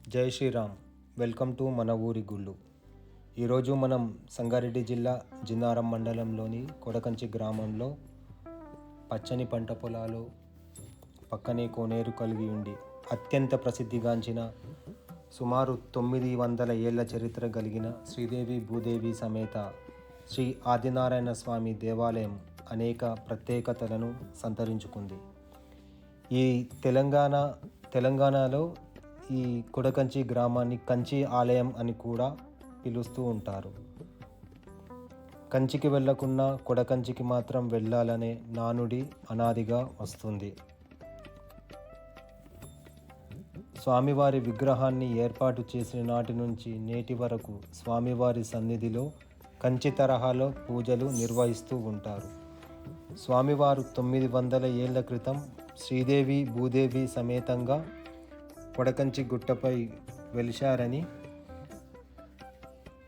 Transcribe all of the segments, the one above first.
జై Sriram. Welcome to మన ఊరి గుళ్ళు. ఈరోజు మనం సంగారెడ్డి జిల్లా జిన్నారం మండలంలోని కొడకంచి గ్రామంలో పచ్చని పంట పొలాలు పక్కనే కోనేరు కలిగి ఉండి అత్యంత ప్రసిద్ధిగాంచిన సుమారు 900 ఏళ్ల చరిత్ర కలిగిన శ్రీదేవి భూదేవి సమేత శ్రీ ఆదినారాయణ స్వామి దేవాలయం అనేక ప్రత్యేకతలను సంతరించుకుంది. ఈ తెలంగాణలో ఈ కొడకంచి గ్రామాన్ని కంచి ఆలయం అని కూడా పిలుస్తూ ఉంటారు. కంచికి వెళ్ళకున్నా కొడకంచికి మాత్రం వెళ్ళాలనే నానుడి అనాదిగా వస్తుంది. స్వామివారి విగ్రహాన్ని ఏర్పాటు చేసిన నాటి నుంచి నేటి వరకు స్వామివారి సన్నిధిలో కంచి తరహాలో పూజలు నిర్వహిస్తూ ఉంటారు. స్వామివారు 900 ఏళ్ల క్రితం శ్రీదేవి భూదేవి సమేతంగా కొడకంచి గుట్టపై వెలిశారని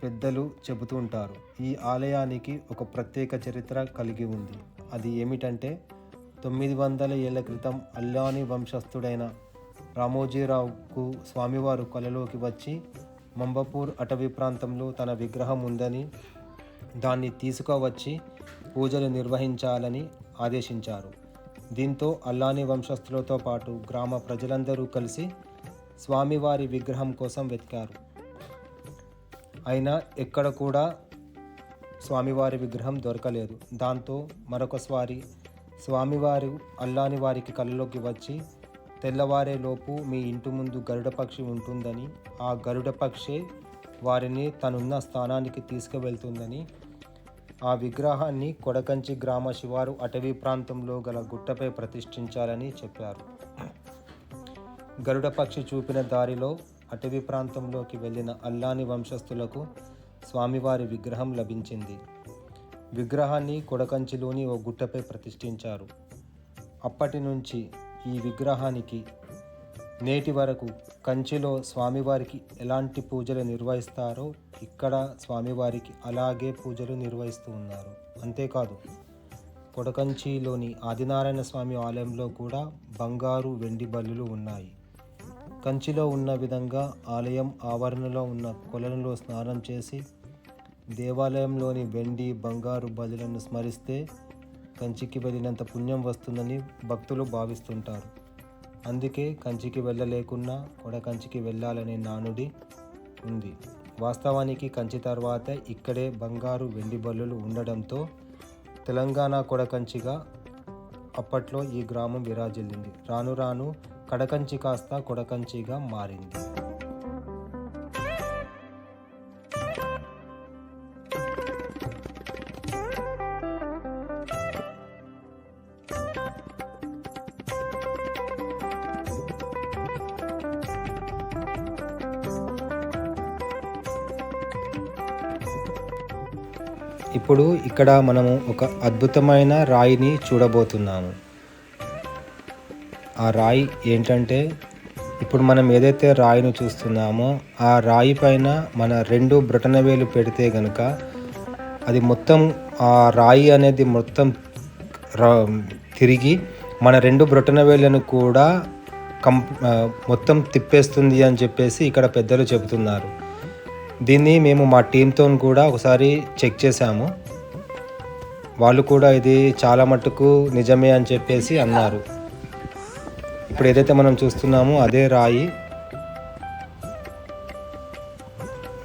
పెద్దలు చెబుతూ ఉంటారు. ఈ ఆలయానికి ఒక ప్రత్యేక చరిత్ర కలిగి ఉంది. అది ఏమిటంటే 900 ఏళ్ల క్రితం అల్లాని వంశస్థుడైన రామోజీరావుకు స్వామివారు కలలోకి వచ్చి మంబపూర్ అటవీ ప్రాంతంలో తన విగ్రహం ఉందని దాన్ని తీసుకువచ్చి పూజలు నిర్వహించాలని ఆదేశించారు. దీంతో అల్లాని వంశస్థులతో పాటు గ్రామ ప్రజలందరూ కలిసి స్వామివారి విగ్రహం కోసం వెతికారు. అయినా ఎక్కడ కూడా స్వామివారి విగ్రహం దొరకలేదు. దాంతో మరొకసారి స్వామివారు అల్లాని వారికి కళ్ళలోకి వచ్చి తెల్లవారేలోపు మీ ఇంటి ముందు గరుడ పక్షి ఉంటుందని, ఆ గరుడ పక్షే వారిని తనున్న స్థానానికి తీసుకువెళ్తుందని, ఆ విగ్రహాన్ని కొడకంచి గ్రామ శివారు అటవీ ప్రాంతంలో గల గుట్టపై ప్రతిష్ఠించాలని చెప్పారు. గరుడ పక్షి చూపిన దారిలో అటవీ ప్రాంతంలోకి వెళ్ళిన అల్లాని వంశస్థులకు స్వామివారి విగ్రహం లభించింది. విగ్రహాన్ని కొడకంచిలోని ఓ గుట్టపై ప్రతిష్ఠించారు. అప్పటి నుంచి ఈ విగ్రహానికి నేటి వరకు కంచిలో స్వామివారికి ఎలాంటి పూజలు నిర్వహిస్తారో ఇక్కడ స్వామివారికి అలాగే పూజలు నిర్వహిస్తూ ఉన్నారు. అంతేకాదు, కొడకంచిలోని ఆదినారాయణ స్వామి ఆలయంలో కూడా బంగారు వెండి బలులు ఉన్నాయి. కంచిలో ఉన్న విధంగా ఆలయం ఆవరణలో ఉన్న కొలనులో స్నానం చేసి దేవాలయంలోని వెండి బంగారు బలులను స్మరిస్తే కంచికి వెళ్ళినంత పుణ్యం వస్తుందని భక్తులు భావిస్తుంటారు. అందుకే కంచికి వెళ్ళలేకున్నా కొడకంచికి వెళ్ళాలనే నానుడి ఉంది. వాస్తవానికి కంచి తర్వాత ఇక్కడే బంగారు వెండి బలులు ఉండడంతో తెలంగాణ కొడకంచిగా అప్పట్లో ఈ గ్రామం విరాజిల్లింది. రాను రాను కడకంచి కాస్త కొడకంచిగా మారింది. ఇప్పుడు ఇక్కడ మనము ఒక అద్భుతమైన రాయిని చూడబోతున్నాము. ఆ రాయి ఏంటంటే, ఇప్పుడు మనం ఏదైతే రాయిని చూస్తున్నామో ఆ రాయి పైన మన 2 బ్రొటనవేలు పెడితే గనుక అది మొత్తం ఆ రాయి అనేది మొత్తం తిరిగి మన 2 బ్రొటనవేళ్లను కూడా మొత్తం తిప్పేస్తుంది అని చెప్పేసి ఇక్కడ పెద్దలు చెబుతున్నారు. దీన్ని మేము మా టీంతో కూడా ఒకసారి చెక్ చేశాము. వాళ్ళు కూడా ఇది చాలా మట్టుకు నిజమే అని చెప్పేసి అన్నారు. ఇప్పుడు ఏదైతే మనం చూస్తున్నామో అదే రాయి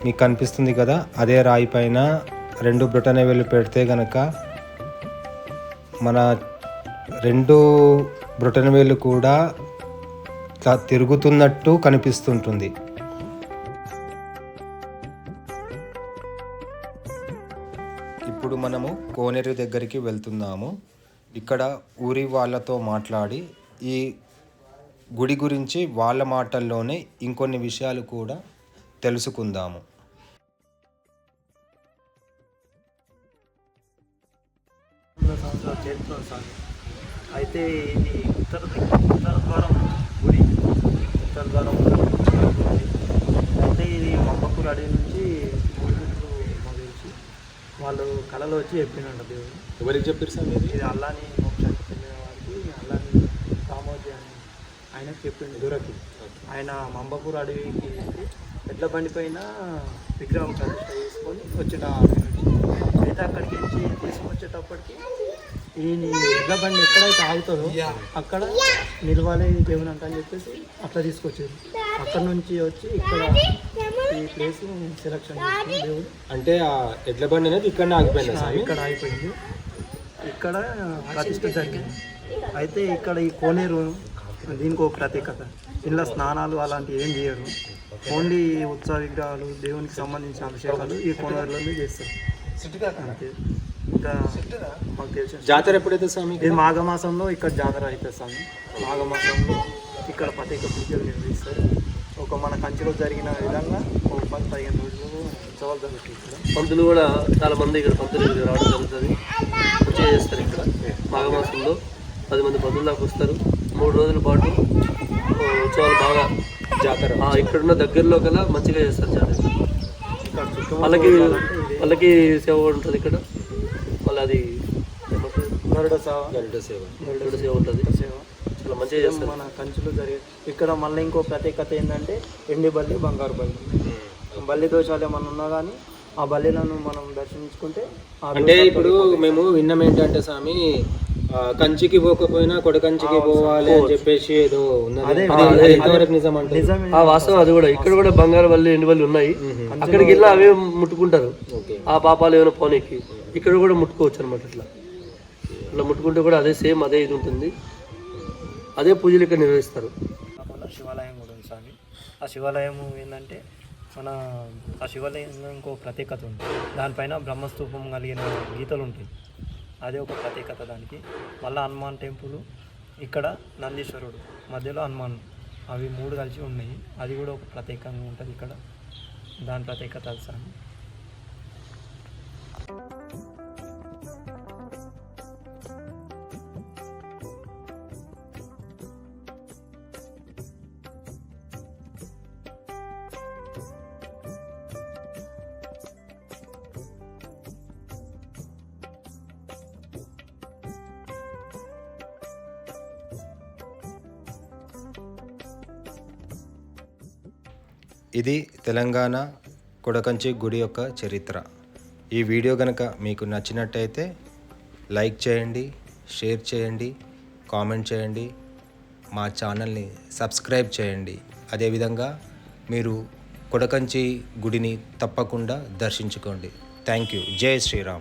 మీకు కనిపిస్తుంది కదా, అదే రాయి పైన 2 బ్రొటనవేలు పెడితే గనక మన 2 బ్రొటనవేలు కూడా తిరుగుతున్నట్టు కనిపిస్తుంటుంది. ఇప్పుడు మనము కోనేరు దగ్గరికి వెళ్తున్నాము. ఇక్కడ ఊరి వాళ్ళతో మాట్లాడి ఈ గుడి గురించి వాళ్ళ మాటల్లోనే ఇంకొన్ని విషయాలు కూడా తెలుసుకుందాము. అయితే ఇది ఉత్తర ద్వారం గుడి, ఉత్తర ద్వారం. అయితే ఇది మంబపూర్ అడవి నుంచి తెలిసి వాళ్ళు కళలో వచ్చి చెప్పినంట దేవుడు. ఎవరికి చెప్పారు సార్? ఇది అల్లాని మోక్షానికి చెందిన వారికి అల్లాని రామోజీ అని ఆయనకు చెప్పిండు దూరకి. ఆయన మంబపూర్ అడవికి వెళ్ళి ఎడ్ల బండి పైన విగ్రహం ప్రతిష్ట చేసుకొని వచ్చిన అడవి నుంచి అయితే అక్కడికి నుంచి తీసుకొచ్చేటప్పటికి ఈ ఎడ్ల బండి ఎక్కడైతే ఆగుతుందో అక్కడ నిలవాలి దేవుని అంట అని చెప్పేసి అట్లా తీసుకొచ్చారు. అక్కడ నుంచి వచ్చి ఇక్కడ ఈ ప్లేస్ సెలక్షన్ చేసుకుని దేవుడు అంటే ఆ ఎడ్ల బండి అనేది ఇక్కడ ఆగిపోయింది స్వామి? ఇక్కడ ఆగిపోయింది, ఇక్కడ ప్రతిష్ట జరిగింది. అయితే ఇక్కడ ఈ కోనేరు దీనికి ఒక ప్రత్యేకత. ఇంట్లో స్నానాలు అలాంటివి ఏం చేయరు, ఓన్లీ ఉత్సవ విగ్రహాలు దేవునికి సంబంధించిన అభిషేకాలు ఈ కోనేరులోనే చేస్తారు అంతే. ఇంకా మాకు తెలిసిన జాతర ఎప్పుడైతే స్వామి? ఇది మాఘమాసంలో ఇక్కడ జాతర అవుతుంది స్వామి. మాఘమాసంలో ఇక్కడ ప్రత్యేక పూజలు నిర్వహిస్తారు. ఒక మన కంచిలో జరిగిన విధంగా ఒక 10-15 రోజులు ఉత్సవాలు జరుగుతాయి ఇక్కడ. పంతులు కూడా చాలా మంది ఇక్కడ పంతులు రావడం జరుగుతుంది, మంచిగా చేస్తారు. ఇక్కడ మాఘమాసంలో 10 మంది పంతులు దాకా వస్తారు. 3 రోజుల పాటు ఉత్సవాలు బాగా జాతర ఇక్కడున్న దగ్గరలో కల్లా మంచిగా చేస్తారు జాతర. ఇక్కడ చుట్టూ వాళ్ళకి సేవ కూడా ఉంటుంది ఇక్కడ. మళ్ళీ అది గరుడ సేవ, గరుడ సేవ ఉంటుంది, సేవ చాలా మంచిగా చేస్తారు. మన కంచులో జరిగే ఇక్కడ మళ్ళీ ఇంకో ప్రత్యేకత ఏంటంటే ఎండి బల్లి, బంగారు బల్లి. బల్లి దోషాలు ఏమన్నా ఉన్నా కానీ ఆ బల్లిలను మనం దర్శించుకుంటే అంటే ఇప్పుడు మేము విన్నాం ఏంటంటే స్వామి, కంచికి పోకపోయినా కొడకంచికి పోవాలి అని చెప్పేసి ఏదో ఉన్నది. అది ఎంతవరకు నిజం అంటే? నిజమే. వాస్తవం అది కూడా. ఇక్కడ కూడా బంగారు బల్లి, ఎండి బల్లి ఉన్నాయి. అక్కడికి వెళ్ళి అవే ముట్టుకుంటారు ఆ పాపాలు ఏమైనా పోనీకి. ఇక్కడ కూడా ముట్టుకోవచ్చు అనమాట. ఇట్లా ముట్టుకుంటే కూడా అదే సేమ్ అదే ఇది ఉంటుంది, అదే పూజలు ఇక్కడ నిర్వహిస్తారు. శివాలయం కూడా ఉంది స్వామి. ఆ శివాలయం ఏంటంటే మన ఆ శివాలయంలో ఇంకో ప్రత్యేకత ఉంది. దానిపైన బ్రహ్మస్తూపం కలిగిన గీతలు ఉంటాయి, అదే ఒక ప్రత్యేకత దానికి. మళ్ళీ హనుమాన్ టెంపుల్, ఇక్కడ నందీశ్వరుడు, మధ్యలో హనుమాన్, అవి 3 కలిసి ఉన్నాయి. అది కూడా ఒక ప్రత్యేకంగా ఉంటుంది ఇక్కడ. దాని ప్రత్యేకత అది స్వామి. ఇది తెలంగాణ కొడకంచి గుడి యొక్క చరిత్ర. ఈ వీడియో కనుక మీకు నచ్చినట్టయితే లైక్ చేయండి, షేర్ చేయండి, కామెంట్ చేయండి, మా ఛానల్ని సబ్స్క్రైబ్ చేయండి. అదేవిధంగా మీరు కొడకంచి గుడిని తప్పకుండా దర్శించుకోండి. Thank you. జై శ్రీరామ్.